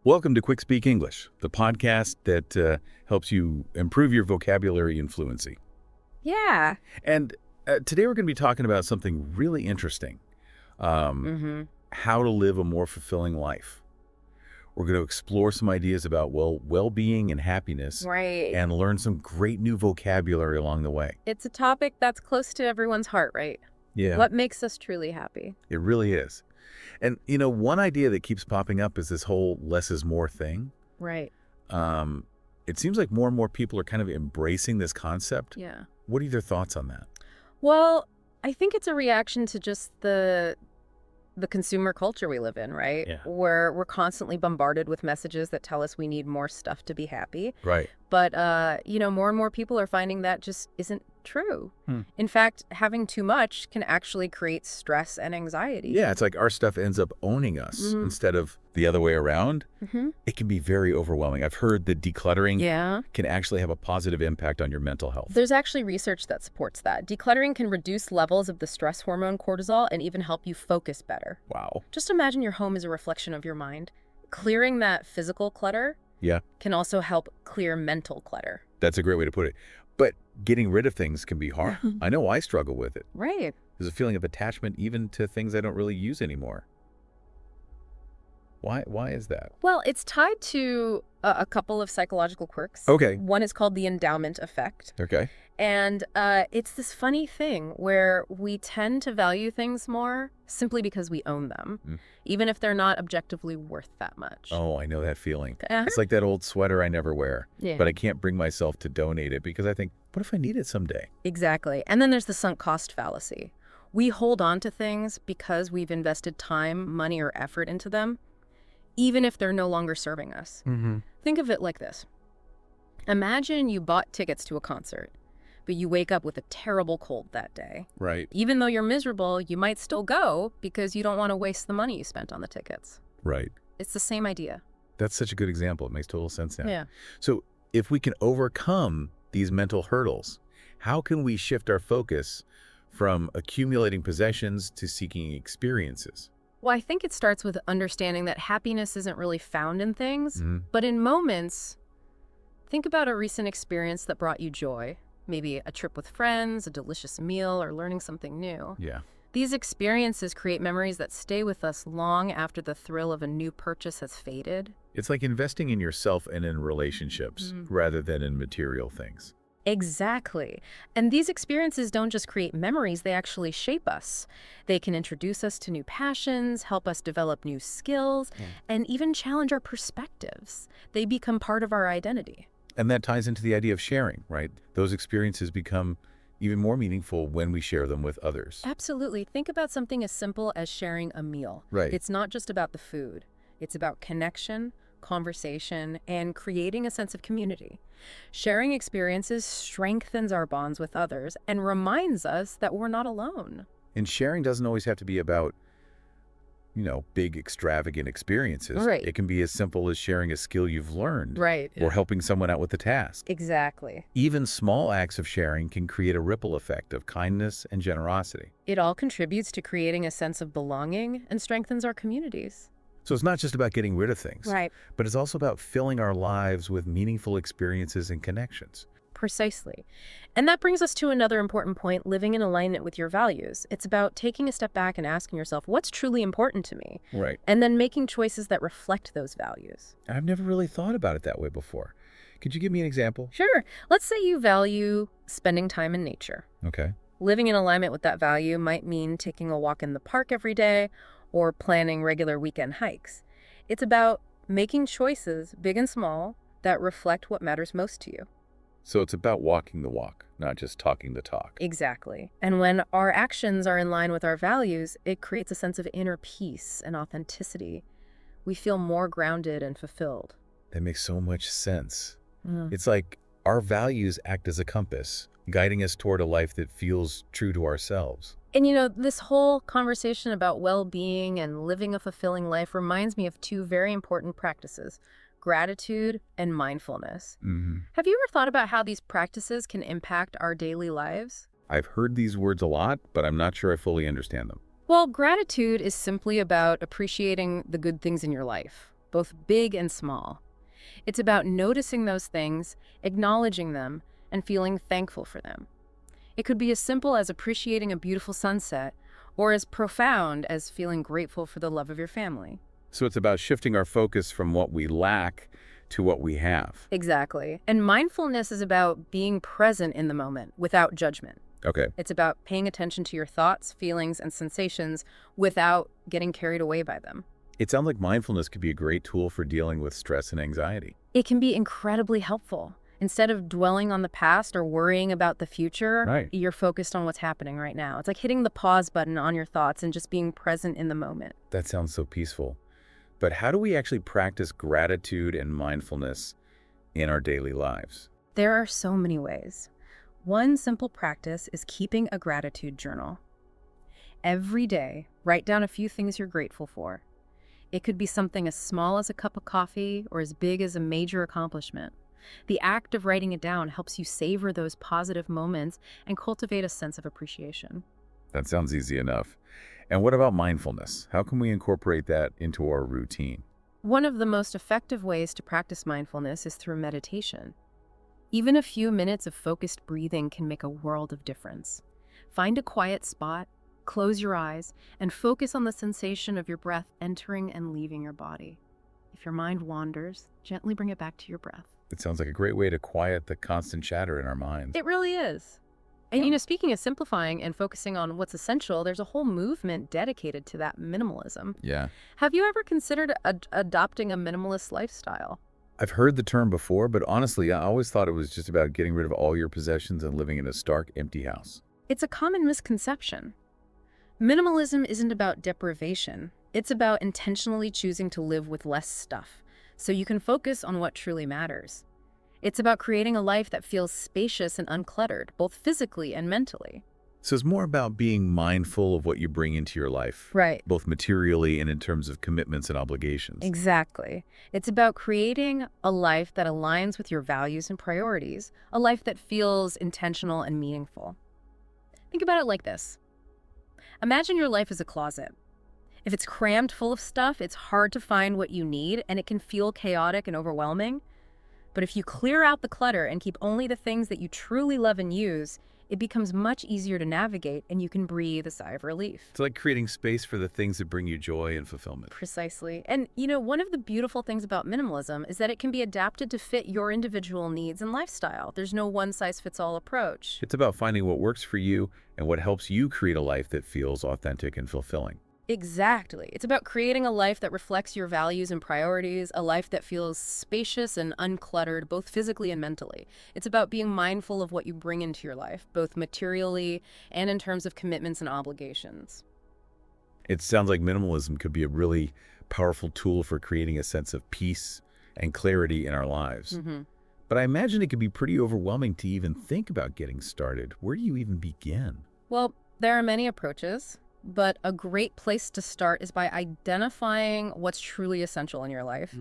Welcome to QuickSpeak English, the podcast that helps you improve your vocabulary and fluency. Yeah. And today we're going to be talking about something really interesting, how to live a more fulfilling life. We're going to explore some ideas about, well-being and happiness, Right. and learn some great new vocabulary along the way. It's a topic that's close to everyone's heart, right? Yeah, What makes us truly happy? it really is. And, one idea that keeps popping up is this whole less is more thing. Right. It seems like more and more people are kind of embracing this concept. Yeah. What are your thoughts on that? Well, I think it's a reaction to just the consumer culture we live in, right? Yeah. Where we're constantly bombarded with messages that tell us we need more stuff to be happy. Right. But, more and more people are finding that just isn't true. In fact, having too much can actually create stress and anxiety. Yeah, it's like our stuff ends up owning us instead of the other way around. It can be very overwhelming. I've heard that decluttering can actually have a positive impact on your mental health. There's actually research that supports that. Decluttering can reduce levels of the stress hormone cortisol and even help you focus better. Wow. Just imagine your home is a reflection of your mind. Clearing that physical clutter can also help clear mental clutter. That's a great way to put it. But getting rid of things can be hard. I know I struggle with it. Right. There's a feeling of attachment even to things I don't really use anymore. Why is that? Well, it's tied to a couple of psychological quirks. Okay. One is called the endowment effect. Okay. And it's this funny thing where we tend to value things more simply because we own them, even if they're not objectively worth that much. Oh, I know that feeling. It's like that old sweater I never wear, but I can't bring myself to donate it because I think, what if I need it someday? Exactly. And then there's the sunk cost fallacy. We hold on to things because we've invested time, money, or effort into them, even if they're no longer serving us. Think of it like this. Imagine you bought tickets to a concert, but you wake up with a terrible cold that day. Right. Even though you're miserable, you might still go because you don't want to waste the money you spent on the tickets. Right. It's the same idea. That's such a good example. It makes total sense now. Yeah. So if we can overcome these mental hurdles, how can we shift our focus from accumulating possessions to seeking experiences? Well, I think it starts with understanding that happiness isn't really found in things, but in moments. Think about a recent experience that brought you joy. Maybe a trip with friends, a delicious meal, or learning something new. Yeah. These experiences create memories that stay with us long after the thrill of a new purchase has faded. It's like investing in yourself and in relationships rather than in material things. Exactly. And these experiences don't just create memories, they actually shape us. They can introduce us to new passions, help us develop new skills, and even challenge our perspectives. They become part of our identity. And that ties into the idea of sharing, right? Those experiences become even more meaningful when we share them with others. Absolutely. Think about something as simple as sharing a meal. Right. It's not just about the food. It's about connection, conversation, and creating a sense of community. Sharing experiences strengthens our bonds with others and reminds us that we're not alone. And sharing doesn't always have to be about, big extravagant experiences. Right. It can be as simple as sharing a skill you've learned. Right. Or helping someone out with a task. Exactly. Even small acts of sharing can create a ripple effect of kindness and generosity. It all contributes to creating a sense of belonging and strengthens our communities. So it's not just about getting rid of things. Right. But it's also about filling our lives with meaningful experiences and connections. Precisely. And that brings us to another important point, living in alignment with your values. It's about taking a step back and asking yourself, what's truly important to me? Right. And then making choices that reflect those values. I've never really thought about it that way before. Could you give me an example? Sure. Let's say you value spending time in nature. Okay. Living in alignment with that value might mean taking a walk in the park every day or planning regular weekend hikes. It's about making choices, big and small, that reflect what matters most to you. So it's about walking the walk, not just talking the talk. Exactly. And when our actions are in line with our values, it creates a sense of inner peace and authenticity. We feel more grounded and fulfilled. That makes so much sense. It's like our values act as a compass, guiding us toward a life that feels true to ourselves. And this whole conversation about well-being and living a fulfilling life reminds me of two very important practices: gratitude and mindfulness. Have you ever thought about how these practices can impact our daily lives? I've heard these words a lot, but I'm not sure I fully understand them. Well, gratitude is simply about appreciating the good things in your life, both big and small. It's about noticing those things, acknowledging them, and feeling thankful for them. It could be as simple as appreciating a beautiful sunset, or as profound as feeling grateful for the love of your family. So it's about shifting our focus from what we lack to what we have. Exactly. And mindfulness is about being present in the moment without judgment. Okay. It's about paying attention to your thoughts, feelings, and sensations without getting carried away by them. It sounds like mindfulness could be a great tool for dealing with stress and anxiety. It can be incredibly helpful. Instead of dwelling on the past or worrying about the future, Right. you're focused on what's happening right now. It's like hitting the pause button on your thoughts and just being present in the moment. That sounds so peaceful. But how do we actually practice gratitude and mindfulness in our daily lives? There are so many ways. One simple practice is keeping a gratitude journal. Every day, write down a few things you're grateful for. It could be something as small as a cup of coffee or as big as a major accomplishment. The act of writing it down helps you savor those positive moments and cultivate a sense of appreciation. That sounds easy enough. And what about mindfulness? How can we incorporate that into our routine? One of the most effective ways to practice mindfulness is through meditation. Even a few minutes of focused breathing can make a world of difference. Find a quiet spot, close your eyes, and focus on the sensation of your breath entering and leaving your body. If your mind wanders, gently bring it back to your breath. It sounds like a great way to quiet the constant chatter in our minds. It really is. And speaking of simplifying and focusing on what's essential, there's a whole movement dedicated to that minimalism. Yeah. Have you ever considered adopting a minimalist lifestyle? I've heard the term before, but honestly, I always thought it was just about getting rid of all your possessions and living in a stark, empty house. It's a common misconception. Minimalism isn't about deprivation. It's about intentionally choosing to live with less stuff, so you can focus on what truly matters. It's about creating a life that feels spacious and uncluttered, both physically and mentally. So it's more about being mindful of what you bring into your life, Right. both materially and in terms of commitments and obligations. Exactly. It's about creating a life that aligns with your values and priorities, a life that feels intentional and meaningful. Think about it like this. Imagine your life as a closet. If it's crammed full of stuff, it's hard to find what you need, and it can feel chaotic and overwhelming. But if you clear out the clutter and keep only the things that you truly love and use, it becomes much easier to navigate, and you can breathe a sigh of relief. It's like creating space for the things that bring you joy and fulfillment. Precisely. And, one of the beautiful things about minimalism is that it can be adapted to fit your individual needs and lifestyle. There's no one-size-fits-all approach. It's about finding what works for you and what helps you create a life that feels authentic and fulfilling. Exactly. It's about creating a life that reflects your values and priorities, a life that feels spacious and uncluttered, both physically and mentally. It's about being mindful of what you bring into your life, both materially and in terms of commitments and obligations. It sounds like minimalism could be a really powerful tool for creating a sense of peace and clarity in our lives. But I imagine it could be pretty overwhelming to even think about getting started. Where do you even begin? Well, there are many approaches. But a great place to start is by identifying what's truly essential in your life.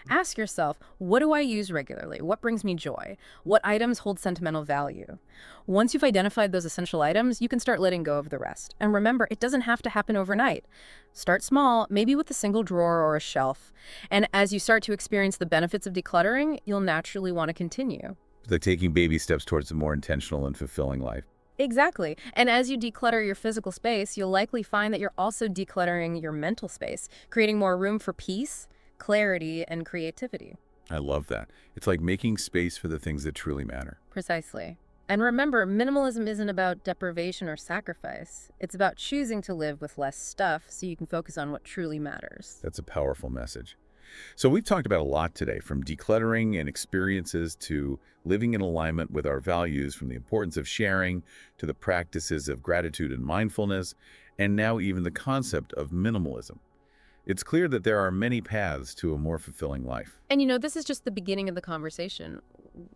Ask yourself, what do I use regularly? What brings me joy? What items hold sentimental value? Once you've identified those essential items, you can start letting go of the rest. And remember, it doesn't have to happen overnight. Start small, maybe with a single drawer or a shelf. And as you start to experience the benefits of decluttering, you'll naturally want to continue. It's like taking baby steps towards a more intentional and fulfilling life. Exactly. And as you declutter your physical space, you'll likely find that you're also decluttering your mental space, creating more room for peace, clarity, and creativity. I love that. It's like making space for the things that truly matter. Precisely. And remember, minimalism isn't about deprivation or sacrifice. It's about choosing to live with less stuff so you can focus on what truly matters. That's a powerful message. So we've talked about a lot today, from decluttering and experiences to living in alignment with our values, from the importance of sharing to the practices of gratitude and mindfulness, and now even the concept of minimalism. It's clear that there are many paths to a more fulfilling life. And this is just the beginning of the conversation.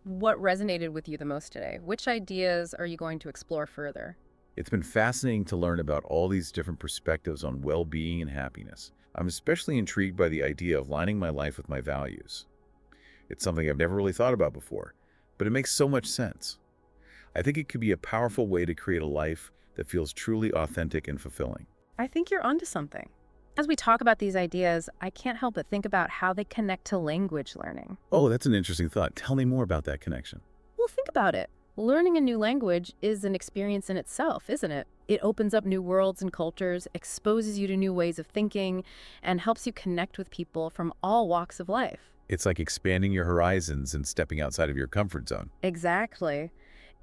What resonated with you the most today? Which ideas are you going to explore further? It's been fascinating to learn about all these different perspectives on well-being and happiness. I'm especially intrigued by the idea of aligning my life with my values. It's something I've never really thought about before, but it makes so much sense. I think it could be a powerful way to create a life that feels truly authentic and fulfilling. I think you're onto something. As we talk about these ideas, I can't help but think about how they connect to language learning. Oh, that's an interesting thought. Tell me more about that connection. Well, think about it. Learning a new language is an experience in itself, isn't it? It opens up new worlds and cultures, exposes you to new ways of thinking, and helps you connect with people from all walks of life. It's like expanding your horizons and stepping outside of your comfort zone. Exactly.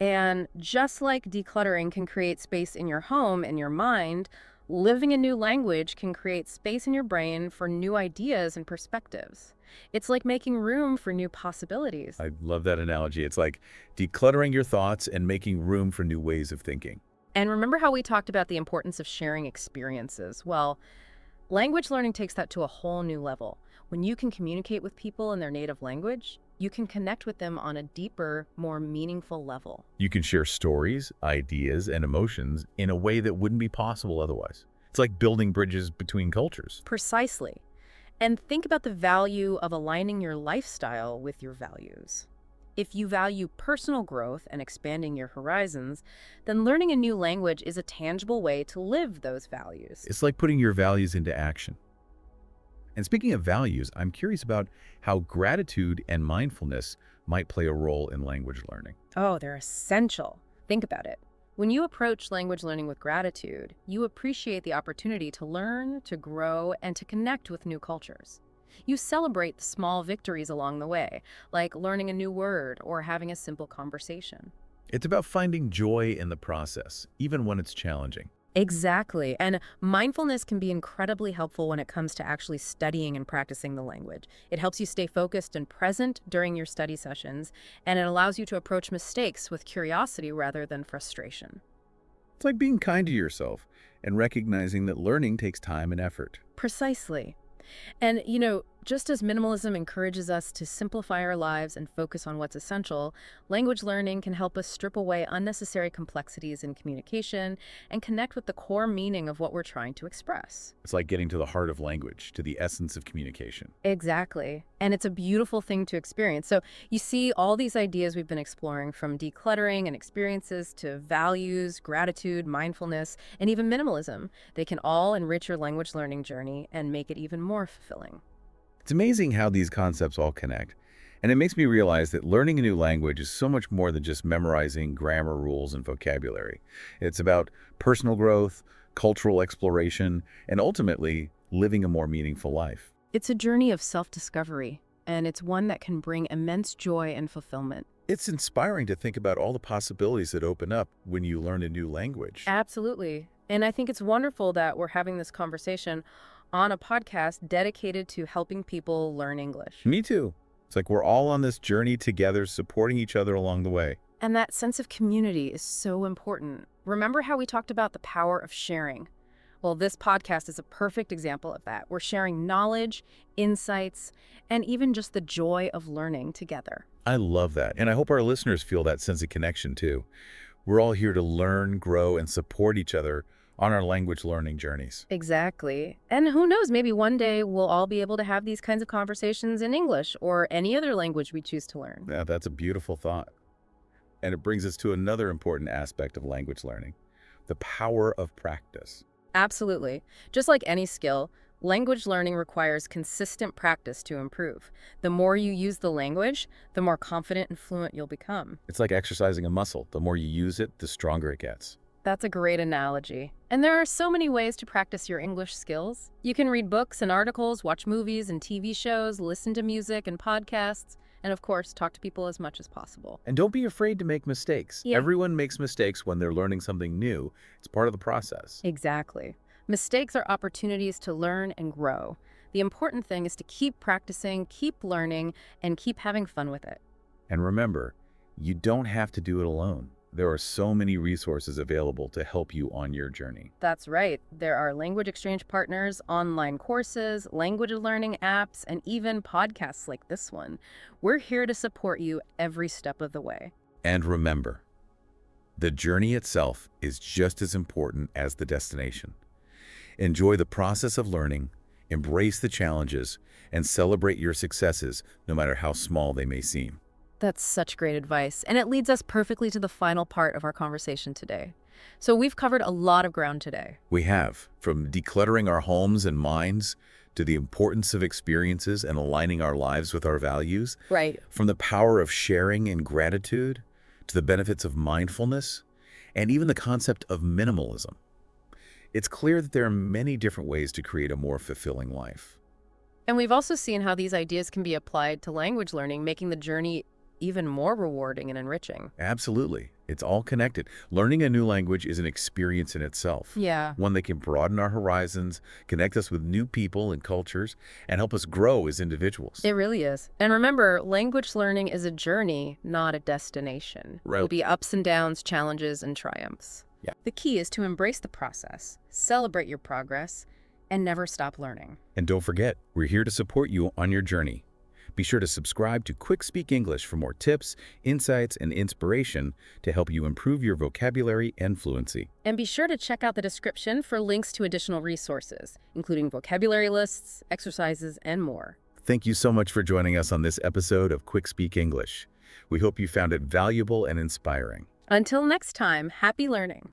And just like decluttering can create space in your home and your mind, living a new language can create space in your brain for new ideas and perspectives. It's like making room for new possibilities. I love that analogy. It's like decluttering your thoughts and making room for new ways of thinking. And remember how we talked about the importance of sharing experiences? Well, language learning takes that to a whole new level. When you can communicate with people in their native language, you can connect with them on a deeper, more meaningful level. You can share stories, ideas, and emotions in a way that wouldn't be possible otherwise. It's like building bridges between cultures. Precisely. And think about the value of aligning your lifestyle with your values. If you value personal growth and expanding your horizons, then learning a new language is a tangible way to live those values. It's like putting your values into action. And speaking of values, I'm curious about how gratitude and mindfulness might play a role in language learning. Oh, they're essential. Think about it. When you approach language learning with gratitude, you appreciate the opportunity to learn, to grow, and to connect with new cultures. You celebrate the small victories along the way, like learning a new word or having a simple conversation. It's about finding joy in the process, even when it's challenging. Exactly. And mindfulness can be incredibly helpful when it comes to actually studying and practicing the language. It helps you stay focused and present during your study sessions, and it allows you to approach mistakes with curiosity rather than frustration. It's like being kind to yourself and recognizing that learning takes time and effort. Precisely. And, just as minimalism encourages us to simplify our lives and focus on what's essential, language learning can help us strip away unnecessary complexities in communication and connect with the core meaning of what we're trying to express. It's like getting to the heart of language, to the essence of communication. Exactly. And it's a beautiful thing to experience. So you see all these ideas we've been exploring, from decluttering and experiences to values, gratitude, mindfulness, and even minimalism. They can all enrich your language learning journey and make it even more fulfilling. It's amazing how these concepts all connect. And it makes me realize that learning a new language is so much more than just memorizing grammar rules and vocabulary. It's about personal growth, cultural exploration, and ultimately living a more meaningful life. It's a journey of self-discovery, and it's one that can bring immense joy and fulfillment. It's inspiring to think about all the possibilities that open up when you learn a new language. Absolutely. And I think it's wonderful that we're having this conversation on a podcast dedicated to helping people learn English. Me too. It's like we're all on this journey together, supporting each other along the way. And that sense of community is so important. Remember how we talked about the power of sharing? Well, this podcast is a perfect example of that. We're sharing knowledge, insights, and even just the joy of learning together. I love that. And I hope our listeners feel that sense of connection too. We're all here to learn, grow, and support each other on our language learning journeys. Exactly. And who knows, maybe one day we'll all be able to have these kinds of conversations in English or any other language we choose to learn. Yeah, that's a beautiful thought. And it brings us to another important aspect of language learning, the power of practice. Absolutely. Just like any skill, language learning requires consistent practice to improve. The more you use the language, the more confident and fluent you'll become. It's like exercising a muscle. The more you use it, the stronger it gets. That's a great analogy. And there are so many ways to practice your English skills. You can read books and articles, watch movies and TV shows, listen to music and podcasts, and of course, talk to people as much as possible. And don't be afraid to make mistakes. Yeah. Everyone makes mistakes when they're learning something new. It's part of the process. Exactly. Mistakes are opportunities to learn and grow. The important thing is to keep practicing, keep learning, and keep having fun with it. And remember, you don't have to do it alone. There are so many resources available to help you on your journey. That's right. There are language exchange partners, online courses, language learning apps, and even podcasts like this one. We're here to support you every step of the way. And remember, the journey itself is just as important as the destination. Enjoy the process of learning, embrace the challenges, and celebrate your successes, no matter how small they may seem. That's such great advice, and it leads us perfectly to the final part of our conversation today. So we've covered a lot of ground today. We have, from decluttering our homes and minds to the importance of experiences and aligning our lives with our values, Right. from the power of sharing and gratitude to the benefits of mindfulness, and even the concept of minimalism. It's clear that there are many different ways to create a more fulfilling life. And we've also seen how these ideas can be applied to language learning, making the journey even more rewarding and enriching. Absolutely. It's all connected. Learning a new language is an experience in itself. Yeah. One that can broaden our horizons, connect us with new people and cultures, and help us grow as individuals. It really is. And remember, language learning is a journey, not a destination. Right. There'll be ups and downs, challenges and triumphs. Yeah. The key is to embrace the process, celebrate your progress, and never stop learning. And don't forget, we're here to support you on your journey. Be sure to subscribe to QuickSpeak English for more tips, insights, and inspiration to help you improve your vocabulary and fluency. And be sure to check out the description for links to additional resources, including vocabulary lists, exercises, and more. Thank you so much for joining us on this episode of QuickSpeak English. We hope you found it valuable and inspiring. Until next time, happy learning.